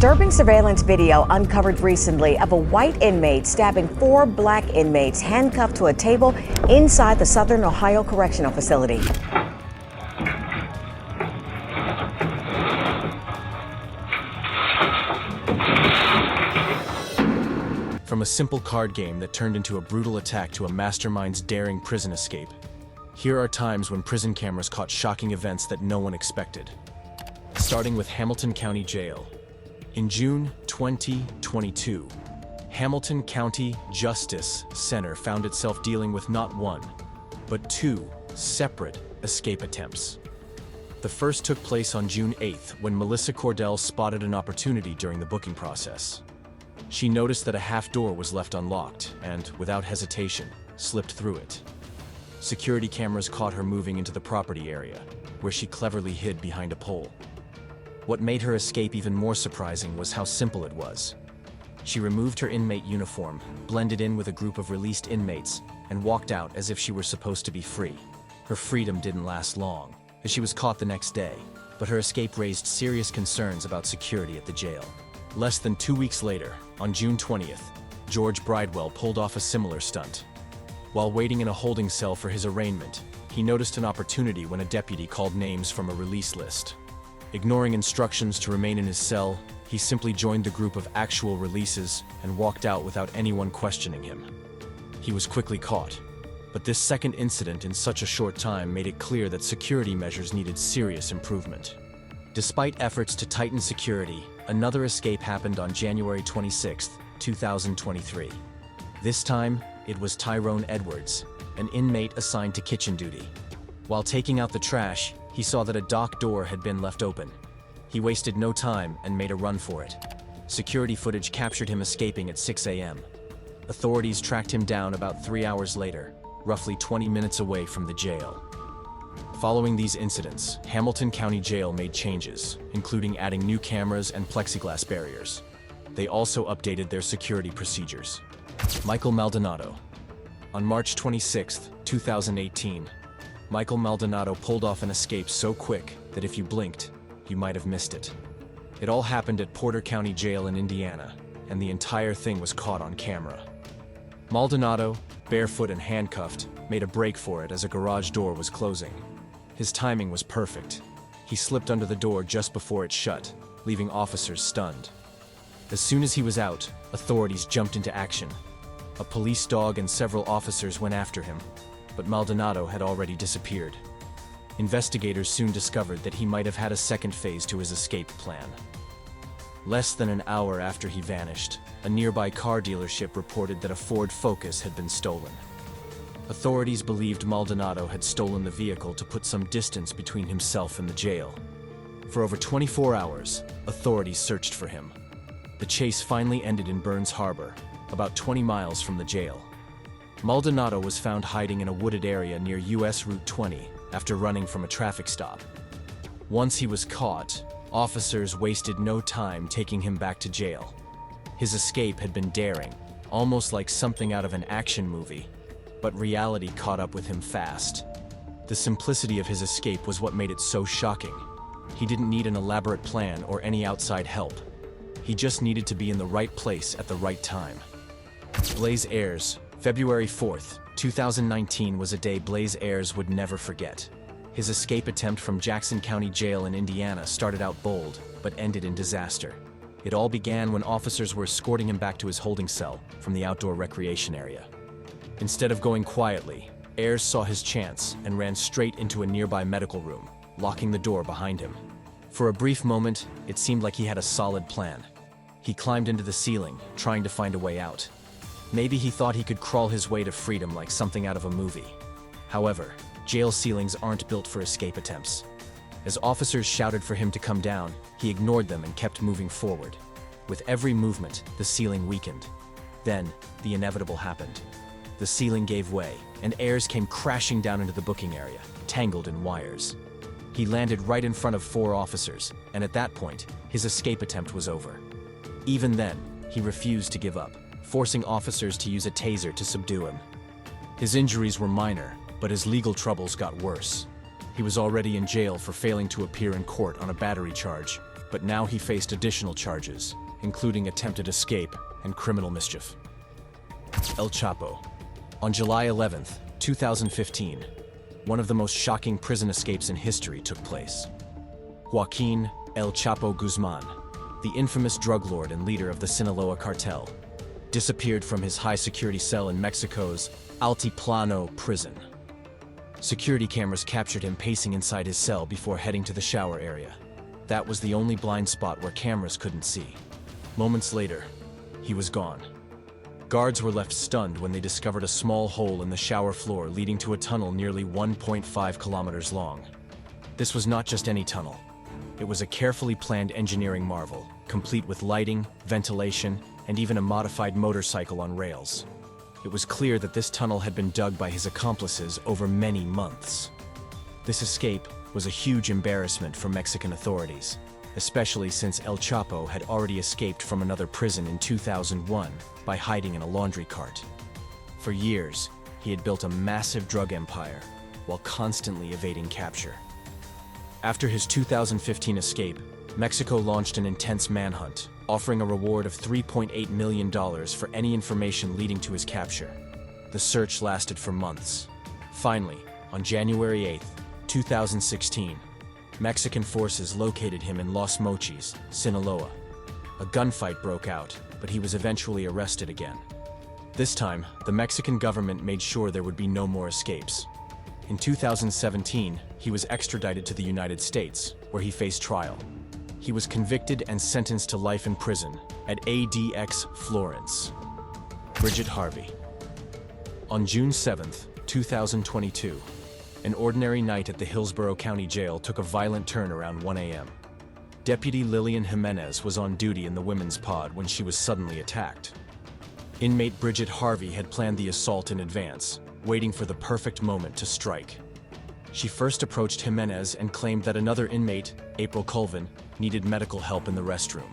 Disturbing surveillance video uncovered recently of a white inmate stabbing 4 black inmates handcuffed to a table inside the Southern Ohio Correctional Facility. From a simple card game that turned into a brutal attack to a mastermind's daring prison escape, here are times when prison cameras caught shocking events that no one expected. Starting with Hamilton County Jail. In June 2022, Hamilton County Justice Center found itself dealing with not one, but 2 separate escape attempts. The first took place on June 8th when Melissa Cordell spotted an opportunity during the booking process. She noticed that a half door was left unlocked and, without hesitation, slipped through it. Security cameras caught her moving into the property area, where she cleverly hid behind a pole. What made her escape even more surprising was how simple it was. She removed her inmate uniform, blended in with a group of released inmates, and walked out as if she were supposed to be free. Her freedom didn't last long, as she was caught the next day, but her escape raised serious concerns about security at the jail. Less than 2 weeks later, on June 20th, George Bridewell pulled off a similar stunt. While waiting in a holding cell for his arraignment, he noticed an opportunity when a deputy called names from a release list. Ignoring instructions to remain in his cell, he simply joined the group of actual releases and walked out without anyone questioning him. He was quickly caught, but this second incident in such a short time made it clear that security measures needed serious improvement. Despite efforts to tighten security, another escape happened on January 26, 2023. This time, it was Tyrone Edwards, an inmate assigned to kitchen duty. While taking out the trash, he saw that a dock door had been left open. He wasted no time and made a run for it. Security footage captured him escaping at 6 a.m. Authorities tracked him down about 3 hours later, roughly 20 minutes away from the jail. Following these incidents, Hamilton County Jail made changes, including adding new cameras and plexiglass barriers. They also updated their security procedures. Michael Maldonado. On March 26, 2018, Michael Maldonado pulled off an escape so quick that if you blinked, you might have missed it. It all happened at Porter County Jail in Indiana, and the entire thing was caught on camera. Maldonado, barefoot and handcuffed, made a break for it as a garage door was closing. His timing was perfect. He slipped under the door just before it shut, leaving officers stunned. As soon as he was out, authorities jumped into action. A police dog and several officers went after him, but Maldonado had already disappeared. Investigators soon discovered that he might have had a second phase to his escape plan. Less than an hour after he vanished, a nearby car dealership reported that a Ford Focus had been stolen. Authorities believed Maldonado had stolen the vehicle to put some distance between himself and the jail. For over 24 hours, authorities searched for him. The chase finally ended in Burns Harbor, about 20 miles from the jail. Maldonado was found hiding in a wooded area near US Route 20 after running from a traffic stop. Once he was caught, officers wasted no time taking him back to jail. His escape had been daring, almost like something out of an action movie, but reality caught up with him fast. The simplicity of his escape was what made it so shocking. He didn't need an elaborate plan or any outside help. He just needed to be in the right place at the right time. Blaze Ayers, February 4th, 2019 was a day Blaze Ayers would never forget. His escape attempt from Jackson County Jail in Indiana started out bold, but ended in disaster. It all began when officers were escorting him back to his holding cell from the outdoor recreation area. Instead of going quietly, Ayers saw his chance and ran straight into a nearby medical room, locking the door behind him. For a brief moment, it seemed like he had a solid plan. He climbed into the ceiling, trying to find a way out. Maybe he thought he could crawl his way to freedom like something out of a movie. However, jail ceilings aren't built for escape attempts. As officers shouted for him to come down, he ignored them and kept moving forward. With every movement, the ceiling weakened. Then, the inevitable happened. The ceiling gave way, and Ayers came crashing down into the booking area, tangled in wires. He landed right in front of 4 officers, and at that point, his escape attempt was over. Even then, he refused to give up, forcing officers to use a taser to subdue him. His injuries were minor, but his legal troubles got worse. He was already in jail for failing to appear in court on a battery charge, But now he faced additional charges, including attempted escape and criminal mischief. El Chapo. On July 11, 2015, one of the most shocking prison escapes in history took place. Joaquin El Chapo Guzman, the infamous drug lord and leader of the Sinaloa cartel, disappeared from his high-security cell in Mexico's Altiplano prison. Security cameras captured him pacing inside his cell before heading to the shower area. That was the only blind spot where cameras couldn't see. Moments later, he was gone. Guards were left stunned when they discovered a small hole in the shower floor leading to a tunnel nearly 1.5 kilometers long. This was not just any tunnel. It was a carefully planned engineering marvel, complete with lighting, ventilation, and even a modified motorcycle on rails. It was clear that this tunnel had been dug by his accomplices over many months. This escape was a huge embarrassment for Mexican authorities, especially since El Chapo had already escaped from another prison in 2001 by hiding in a laundry cart. For years, he had built a massive drug empire while constantly evading capture. After his 2015 escape, Mexico launched an intense manhunt, offering a reward of $3.8 million for any information leading to his capture. The search lasted for months. Finally, on January 8, 2016, Mexican forces located him in Los Mochis, Sinaloa. A gunfight broke out, but he was eventually arrested again. This time, the Mexican government made sure there would be no more escapes. In 2017, he was extradited to the United States, where he faced trial. He was convicted and sentenced to life in prison at ADX Florence. Bridget Harvey. On June 7, 2022, an ordinary night at the Hillsborough County Jail took a violent turn around 1 a.m. Deputy Lillian Jimenez was on duty in the women's pod when she was suddenly attacked. Inmate Bridget Harvey had planned the assault in advance, waiting for the perfect moment to strike. She first approached Jimenez and claimed that another inmate, April Colvin, needed medical help in the restroom.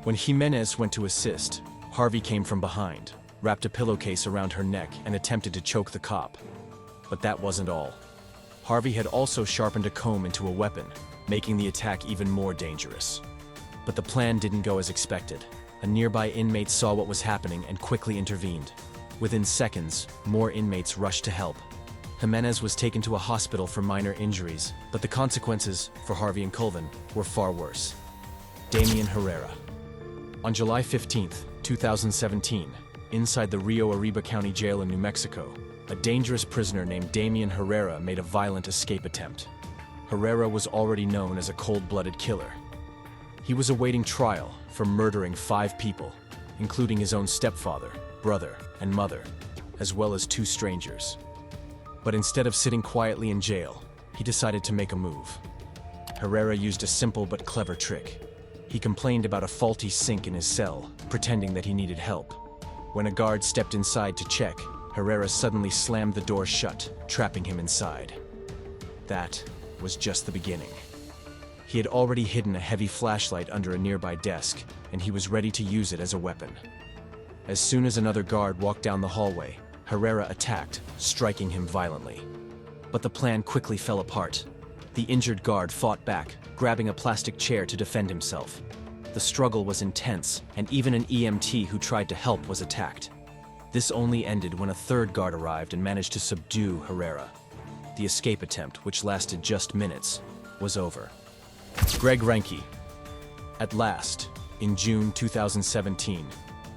When Jimenez went to assist, Harvey came from behind, wrapped a pillowcase around her neck, and attempted to choke the cop. But that wasn't all. Harvey had also sharpened a comb into a weapon, making the attack even more dangerous. But the plan didn't go as expected. A nearby inmate saw what was happening and quickly intervened. Within seconds, more inmates rushed to help. Jimenez was taken to a hospital for minor injuries, but the consequences for Harvey and Colvin were far worse. Damian Herrera. On July 15, 2017, inside the Rio Arriba County Jail in New Mexico, a dangerous prisoner named Damian Herrera made a violent escape attempt. Herrera was already known as a cold-blooded killer. He was awaiting trial for murdering 5 people, including his own stepfather, brother, and mother, as well as 2 strangers. But instead of sitting quietly in jail, he decided to make a move. Herrera used a simple but clever trick. He complained about a faulty sink in his cell, pretending that he needed help. When a guard stepped inside to check, Herrera suddenly slammed the door shut, trapping him inside. That was just the beginning. He had already hidden a heavy flashlight under a nearby desk, and he was ready to use it as a weapon. As soon as another guard walked down the hallway, Herrera attacked, striking him violently. But the plan quickly fell apart. The injured guard fought back, grabbing a plastic chair to defend himself. The struggle was intense, and even an EMT who tried to help was attacked. This only ended when a third guard arrived and managed to subdue Herrera. The escape attempt, which lasted just minutes, was over. Greg Reinke. At last, in June 2017,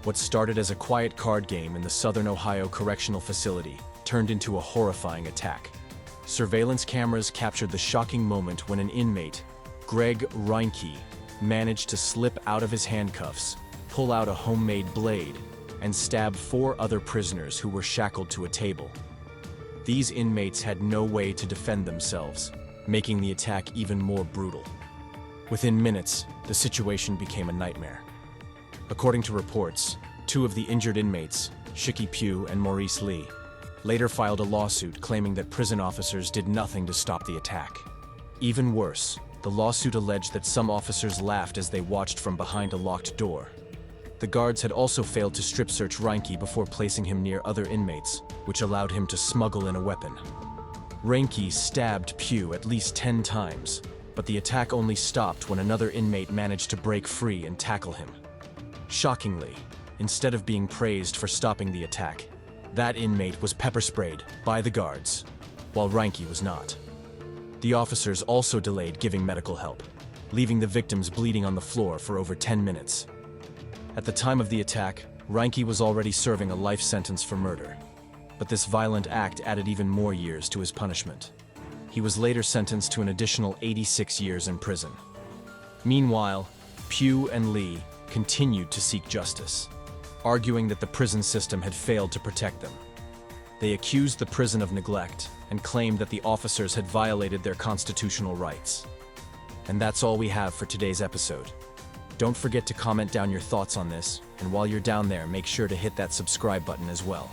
what started as a quiet card game in the Southern Ohio Correctional Facility turned into a horrifying attack. Surveillance cameras captured the shocking moment when an inmate, Greg Reinke, managed to slip out of his handcuffs, pull out a homemade blade, and stab 4 other prisoners who were shackled to a table. These inmates had no way to defend themselves, making the attack even more brutal. Within minutes, the situation became a nightmare. According to reports, 2 of the injured inmates, Shiki Pugh and Maurice Lee, later filed a lawsuit claiming that prison officers did nothing to stop the attack. Even worse, the lawsuit alleged that some officers laughed as they watched from behind a locked door. The guards had also failed to strip search Reinke before placing him near other inmates, which allowed him to smuggle in a weapon. Reinke stabbed Pugh at least 10 times, But the attack only stopped when another inmate managed to break free and tackle him. Shockingly, instead of being praised for stopping the attack, that inmate was pepper sprayed by the guards, while Reinke was not. The officers also delayed giving medical help, leaving the victims bleeding on the floor for over 10 minutes. At the time of the attack, Reinke was already serving a life sentence for murder, but this violent act added even more years to his punishment. He was later sentenced to an additional 86 years in prison. Meanwhile, Pugh and Lee continued to seek justice, arguing that the prison system had failed to protect them. They accused the prison of neglect and claimed that the officers had violated their constitutional rights. And that's all we have for today's episode. Don't forget to comment down your thoughts on this, and while you're down there, make sure to hit that subscribe button as well.